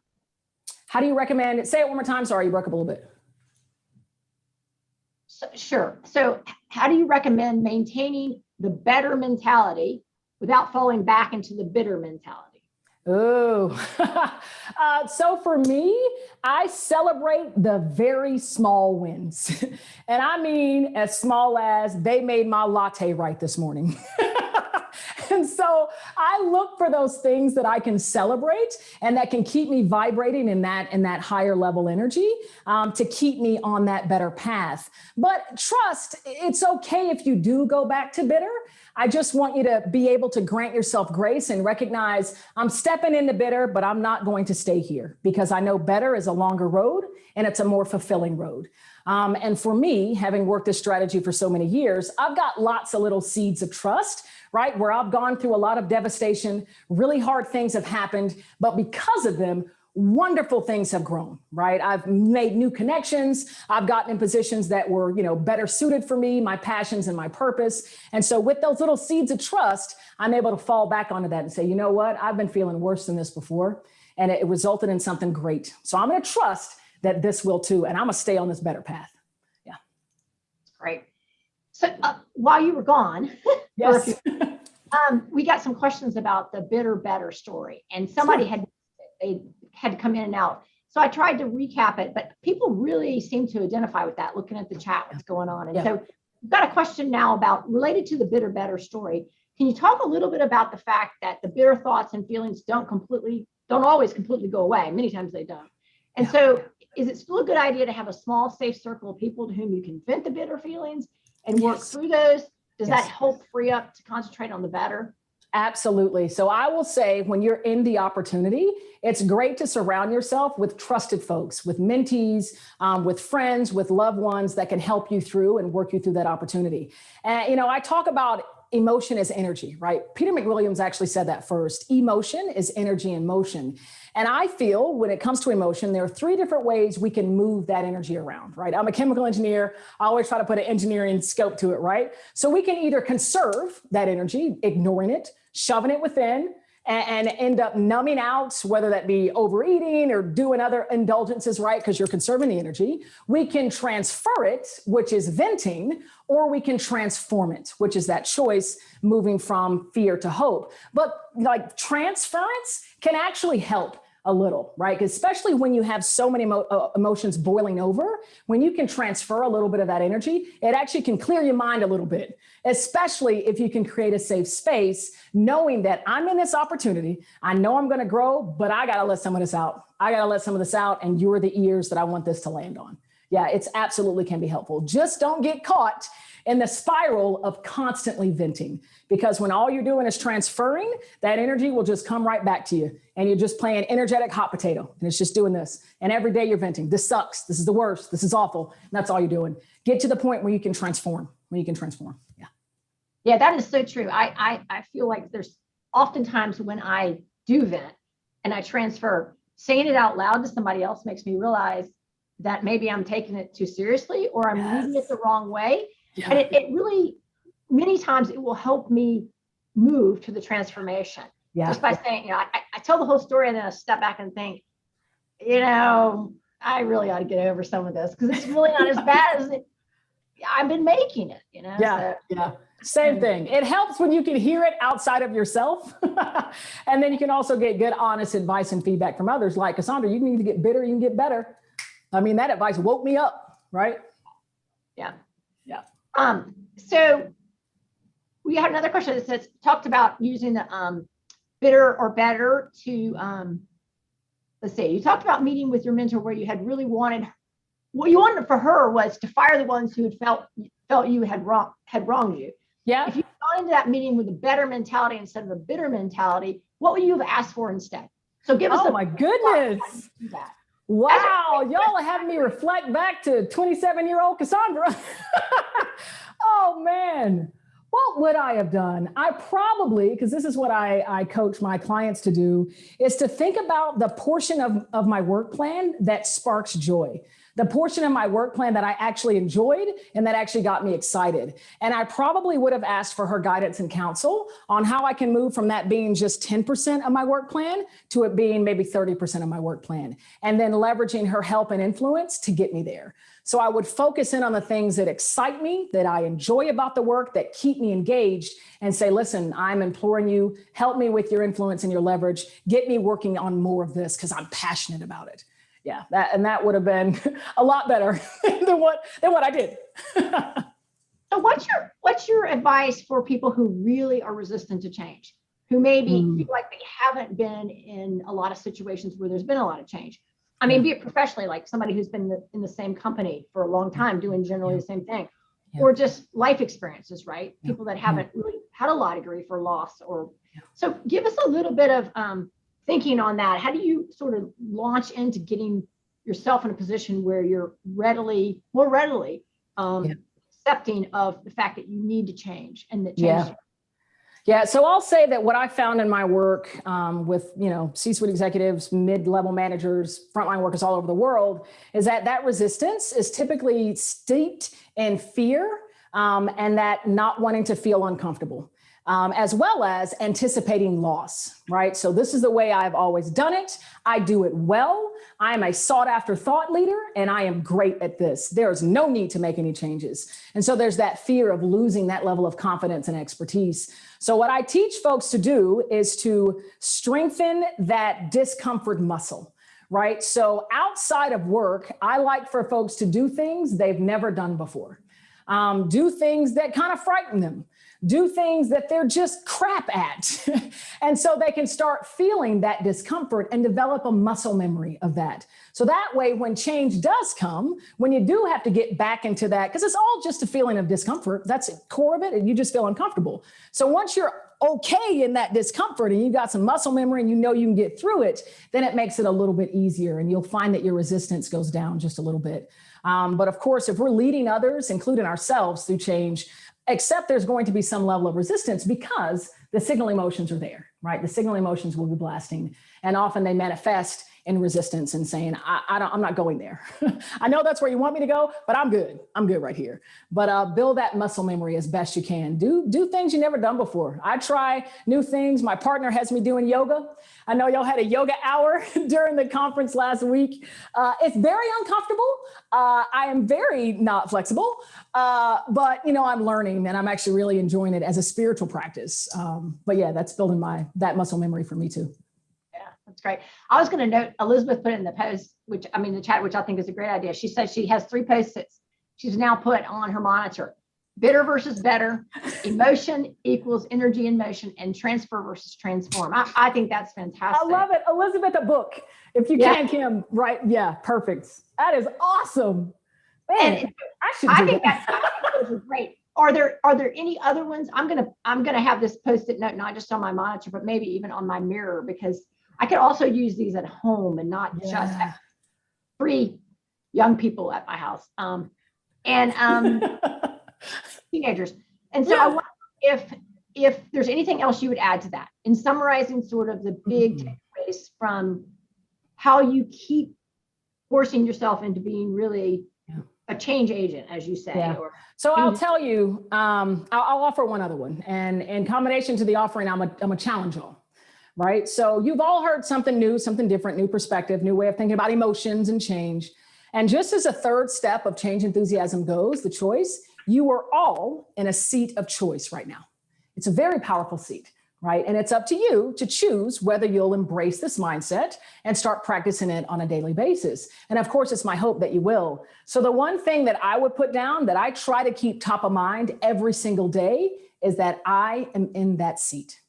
Speaker 3: How do you recommend it? Say it one more time. Sorry, you broke up a little bit.
Speaker 4: Sure. So how do you recommend maintaining the better mentality without falling back into the bitter mentality?
Speaker 3: Oh, so for me, I celebrate the very small wins. And I mean, as small as they made my latte right this morning. And so I look for those things that I can celebrate and that can keep me vibrating in that higher level energy, to keep me on that better path. But trust, it's okay if you do go back to bitter. I just want you to be able to grant yourself grace and recognize I'm stepping into bitter, but I'm not going to stay here, because I know better is a longer road and it's a more fulfilling road. And for me, having worked this strategy for so many years, I've got lots of little seeds of trust, right? Where I've gone through a lot of devastation, really hard things have happened, but because of them, wonderful things have grown, right? I've made new connections. I've gotten in positions that were, better suited for me, my passions and my purpose. And so with those little seeds of trust, I'm able to fall back onto that and say, you know what? I've been feeling worse than this before, and it resulted in something great. So I'm going to trust that this will too, and I'm going to stay on this better path. Yeah.
Speaker 4: Great. So while you were gone,
Speaker 3: yes,
Speaker 4: we got some questions about the bitter better story, and somebody had to come in and out. So I tried to recap it, but people really seem to identify with that, looking at the chat, what's going on. And so we've got a question now about related to the bitter better story. Can you talk a little bit about the fact that the bitter thoughts and feelings don't always completely go away? Many times they don't. And so is it still a good idea to have a small, safe circle of people to whom you can vent the bitter feelings and work through those? Does that help free up to concentrate on the better?
Speaker 3: Absolutely. So I will say, when you're in the opportunity, it's great to surround yourself with trusted folks, with mentees, with friends, with loved ones that can help you through and work you through that opportunity. And, I talk about emotion is energy, right? Peter McWilliams actually said that first. Emotion is energy in motion. And I feel when it comes to emotion, there are 3 different ways we can move that energy around, right? I'm a chemical engineer. I always try to put an engineering scope to it, right? So we can either conserve that energy, ignoring it, shoving it within, and end up numbing out, whether that be overeating or doing other indulgences, right? Because you're conserving the energy. We can transfer it, which is venting, or we can transform it, which is that choice moving from fear to hope. But like transference can actually help. a little, right? Especially when you have so many emotions boiling over, when you can transfer a little bit of that energy, it actually can clear your mind a little bit, especially if you can create a safe space, knowing that I'm in this opportunity. I know I'm going to grow, but I got to let some of this out. I got to let some of this out, and you're the ears that I want this to land on. Yeah, it's absolutely can be helpful. Just don't get caught in the spiral of constantly venting, because when all you're doing is transferring, that energy will just come right back to you, and you're just playing energetic hot potato, and it's just doing this. And every day you're venting. This sucks. This is the worst. This is awful. And that's all you're doing. Get to the point where you can transform. Yeah.
Speaker 4: Yeah, that is so true. I feel like there's oftentimes when I do vent and I transfer, saying it out loud to somebody else makes me realize that maybe I'm taking it too seriously, or I'm reading it the wrong way.
Speaker 3: Yeah.
Speaker 4: And it really, many times it will help me move to the transformation.
Speaker 3: Yeah.
Speaker 4: Just by saying, I tell the whole story and then I step back and think, I really ought to get over some of this, because it's really not as bad as I've been making it,
Speaker 3: Yeah. Same thing. It helps when you can hear it outside of yourself. And then you can also get good, honest advice and feedback from others. Like, Cassandra, you need to get bitter, you can get better. I mean, that advice woke me up, right?
Speaker 4: Yeah.
Speaker 3: Yeah.
Speaker 4: So we had another question that says, talked about using the bitter or better to, let's see, you talked about meeting with your mentor where you had really wanted, what you wanted for her was to fire the ones who had felt you had wronged you.
Speaker 3: Yeah.
Speaker 4: If you gone into that meeting with a better mentality instead of a bitter mentality, what would you have asked for instead? So give us
Speaker 3: my goodness. Wow, y'all are having me reflect back to 27-year-old Cassandra. Oh man, what would I have done? I probably, because this is what I coach my clients to do, is to think about the portion of my work plan that sparks joy. The portion of my work plan that I actually enjoyed and that actually got me excited. And I probably would have asked for her guidance and counsel on how I can move from that being just 10% of my work plan to it being maybe 30% of my work plan, and then leveraging her help and influence to get me there. So I would focus in on the things that excite me, that I enjoy about the work, that keep me engaged, and say, listen, I'm imploring you, help me with your influence and your leverage, get me working on more of this because I'm passionate about it. Yeah, that would have been a lot better than what I did.
Speaker 4: So what's your advice for people who really are resistant to change, who maybe feel like they haven't been in a lot of situations where there's been a lot of change? I mean, be it professionally, like somebody who's been in the same company for a long time doing generally the same thing, or just life experiences, right? People that haven't really had a lot of grief or loss, so give us a little bit of thinking on that. How do you sort of launch into getting yourself in a position where you're more readily accepting of the fact that you need to change and that change?
Speaker 3: Yeah. So I'll say that what I found in my work with, C-suite executives, mid-level managers, frontline workers all over the world is that resistance is typically steeped in fear and that not wanting to feel uncomfortable. As well as anticipating loss, right? So this is the way I've always done it. I do it well. I am a sought after thought leader and I am great at this. There's no need to make any changes. And so there's that fear of losing that level of confidence and expertise. So what I teach folks to do is to strengthen that discomfort muscle, right? So outside of work, I like for folks to do things they've never done before. Do things that kind of frighten them. Do things that they're just crap at. And so they can start feeling that discomfort and develop a muscle memory of that. So that way, when change does come, when you do have to get back into that, because it's all just a feeling of discomfort, that's the core of it, and you just feel uncomfortable. So once you're okay in that discomfort and you got some muscle memory and you know you can get through it, then it makes it a little bit easier and you'll find that your resistance goes down just a little bit. But of course, if we're leading others, including ourselves, through change, except there's going to be some level of resistance because the signal emotions are there, right? The signal emotions will be blasting, and often they manifest in resistance and saying, I'm not going there. I know that's where you want me to go, but I'm good. I'm good right here. But build that muscle memory as best you can. Do things you never done before. I try new things. My partner has me doing yoga. I know y'all had a yoga hour during the conference last week. It's very uncomfortable. I am very not flexible, but I'm learning and I'm actually really enjoying it as a spiritual practice. But yeah, that's building that muscle memory for me too.
Speaker 4: Yeah, It's great. I was going to note, Elizabeth put it in the post, the chat, which I think is a great idea. She says she has 3 Post-its she's now put on her monitor. Bitter versus better, emotion equals energy in motion, and transfer versus transform. I think that's fantastic.
Speaker 3: I love it. Elizabeth, a book. If you can, Kim, right? Yeah, perfect. That is awesome. Man,
Speaker 4: And
Speaker 3: I
Speaker 4: think those are great. Are there any other ones? I'm gonna have this Post-it note not just on my monitor, but maybe even on my mirror, because I could also use these at home and not just have 3 young people at my house. Teenagers. And so I wonder if there's anything else you would add to that in summarizing sort of the big takeaways from how you keep forcing yourself into being really a change agent, as you say.
Speaker 3: Yeah. So I'll tell you, I'll offer one other one, and in combination to the offering, I'm a challenge all, right? So you've all heard something new, something different, new perspective, new way of thinking about emotions and change. And just as a third step of change enthusiasm goes, the choice, you are all in a seat of choice right now. It's a very powerful seat, right? And it's up to you to choose whether you'll embrace this mindset and start practicing it on a daily basis. And of course, it's my hope that you will. So the one thing that I would put down that I try to keep top of mind every single day is that I am in that seat.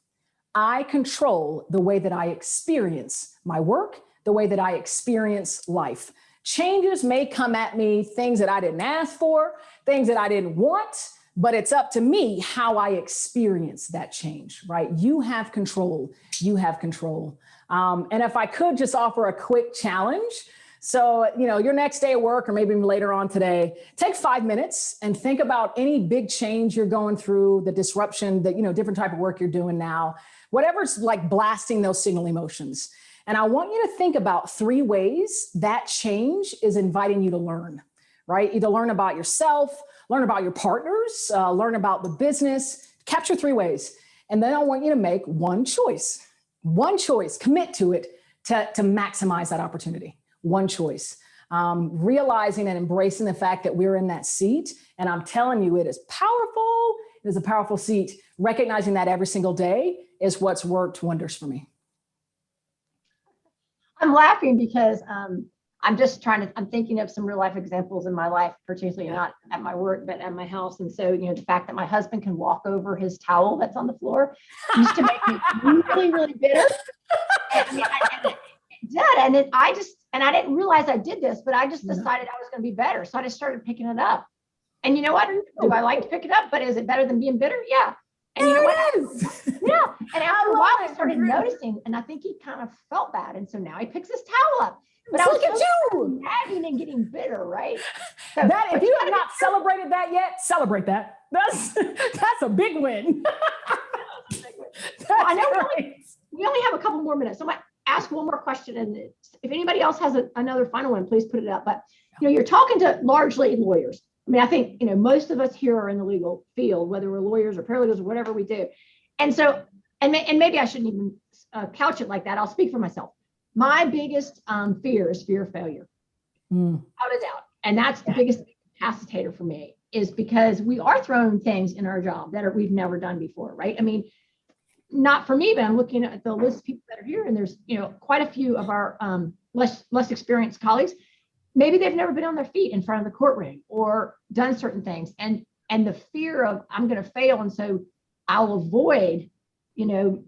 Speaker 3: I control the way that I experience my work, the way that I experience life. Changes may come at me, things that I didn't ask for, things that I didn't want, but it's up to me how I experience that change, right? You have control. You have control. And if I could just offer a quick challenge. So, your next day at work, or maybe later on today, take 5 minutes and think about any big change you're going through, the disruption, that, different type of work you're doing now, whatever's like blasting those signal emotions. And I want you to think about 3 ways that change is inviting you to learn, right? Either learn about yourself, learn about your partners, learn about the business, capture 3 ways. And then I want you to make one choice, commit to it to maximize that opportunity. One choice, realizing and embracing the fact that we're in that seat. And I'm telling you, it is powerful. It is a powerful seat. Recognizing that every single day is what's worked wonders for me.
Speaker 4: I'm laughing because I'm thinking of some real life examples in my life, particularly not at my work, but at my house. And so, the fact that my husband can walk over his towel that's on the floor used to make me really, really bitter. And I didn't realize I did this, but I just decided I was going to be better. So I just started picking it up. And you know what? Do I like to pick it up? But is it better than being bitter? Yeah. And you know what? Yeah. And after a while, I started noticing, and I think he kind of felt bad. And so now he picks his towel up. But I was so nagging and getting bitter, right? So
Speaker 3: that, if you have not celebrated that yet, celebrate that. That's a big win.
Speaker 4: I know we only have a couple more minutes. So I might ask one more question. And if anybody else has another final one, please put it up. But you're talking to largely lawyers. I mean, I think, most of us here are in the legal field, whether we're lawyers or paralegals or whatever we do. And so, and maybe I shouldn't even couch it like that. I'll speak for myself. My biggest fear is fear of failure, without a doubt. And that's the biggest incapacitator for me, is because we are throwing things in our job that we've never done before, right? I mean, not for me, but I'm looking at the list of people that are here, and there's, quite a few of our less experienced colleagues. Maybe they've never been on their feet in front of the courtroom or done certain things. And the fear of I'm going to fail. And so I'll avoid,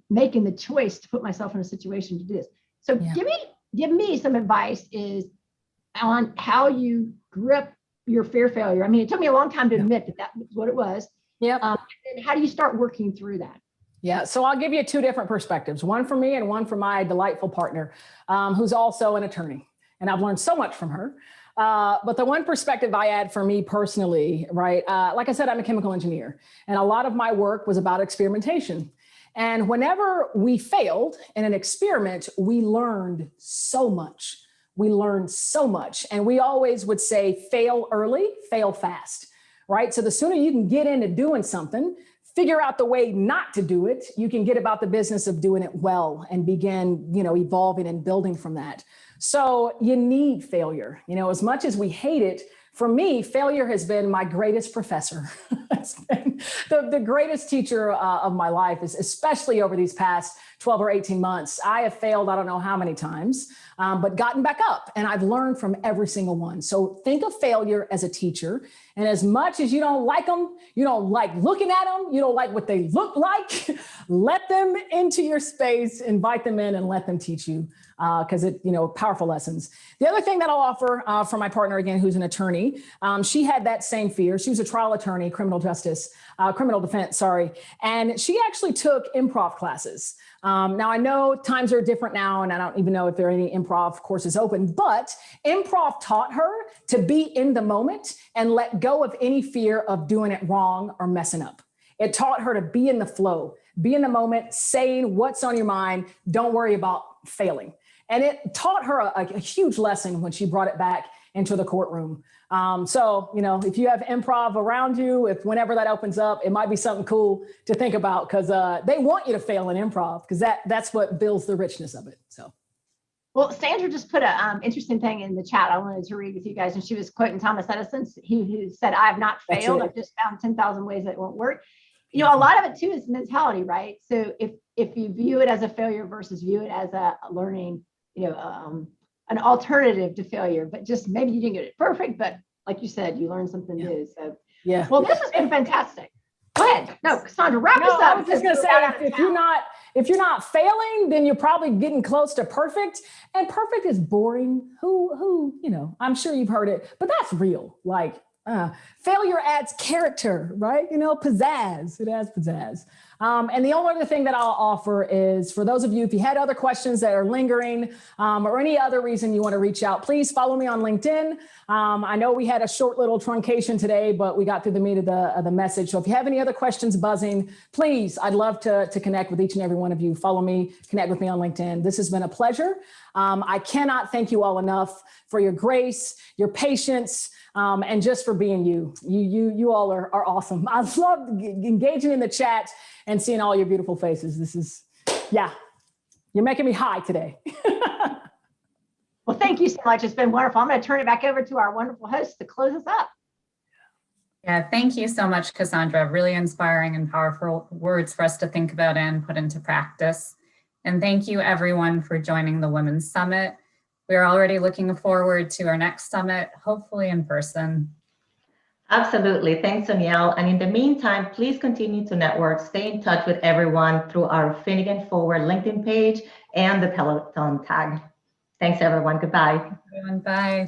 Speaker 4: making the choice to put myself in a situation to do this. So give me some advice on how you grip your fear of failure. I mean, it took me a long time to admit that was what it was.
Speaker 3: Yep.
Speaker 4: And how do you start working through that?
Speaker 3: Yeah. So I'll give you 2 different perspectives, one for me and one for my delightful partner, who's also an attorney. And I've learned so much from her. But the one perspective I add for me personally, right? Like I said, I'm a chemical engineer, and a lot of my work was about experimentation. And whenever we failed in an experiment, we learned so much. And we always would say, fail early, fail fast, right? So the sooner you can get into doing something, figure out the way not to do it, you can get about the business of doing it well and begin, evolving and building from that. So you need failure. As much as we hate it, for me, failure has been my greatest professor. It's been the greatest teacher of my life, is especially over these past 12 or 18 months. I have failed, I don't know how many times, but gotten back up, and I've learned from every single one. So think of failure as a teacher. And as much as you don't like them, you don't like looking at them, you don't like what they look like, let them into your space, invite them in, and let them teach you, because powerful lessons. The other thing that I'll offer for my partner, again, who's an attorney, she had that same fear. She was a trial attorney, criminal defense, and she actually took improv classes. Now I know times are different now, and I don't even know if there are any improv courses open, but improv taught her to be in the moment and let go of any fear of doing it wrong or messing up. It taught her to be in the flow, be in the moment, saying what's on your mind, don't worry about failing. And it taught her a huge lesson when she brought it back into the courtroom. So, if you have improv around you, if whenever that opens up, it might be something cool to think about, because they want you to fail in improv, because that's what builds the richness of it. So.
Speaker 4: Well, Sandra just put an interesting thing in the chat I wanted to read with you guys. And she was quoting Thomas Edison, who said, I have not failed. I've just found 10,000 ways that it won't work. A lot of it too is mentality, right? So if you view it as a failure versus view it as a learning, an alternative to failure, but just maybe you didn't get it perfect, but like you said, you learned something new. So
Speaker 3: yeah.
Speaker 4: Well, this has been fantastic. Go ahead. No, Cassandra, wrap us up.
Speaker 3: I was just gonna say, if you're not failing, then you're probably getting close to perfect. And perfect is boring. Who, I'm sure you've heard it, but that's real. Like failure adds character, right? Pizzazz. It adds pizzazz. And the only other thing that I'll offer is, for those of you, if you had other questions that are lingering, or any other reason you want to reach out, please follow me on LinkedIn. I know we had a short little truncation today, but we got through the meat of the message. So if you have any other questions buzzing, please, I'd love to connect with each and every one of you. Follow me, connect with me on LinkedIn. This has been a pleasure. I cannot thank you all enough for your grace, your patience, and just for being you. You all are awesome. I love engaging in the chat and seeing all your beautiful faces. This is, you're making me high today.
Speaker 4: Well, thank you so much. It's been wonderful. I'm going to turn it back over to our wonderful host to close us up.
Speaker 1: Yeah, thank you so much, Cassandra. Really inspiring and powerful words for us to think about and put into practice. And thank you, everyone, for joining the Women's Summit. We're already looking forward to our next summit, hopefully in person.
Speaker 2: Absolutely. Thanks, Danielle. And in the meantime, please continue to network, stay in touch with everyone through our Finnegan Forward LinkedIn page and the Peloton tag. Thanks, everyone. Goodbye.
Speaker 1: Everyone, bye.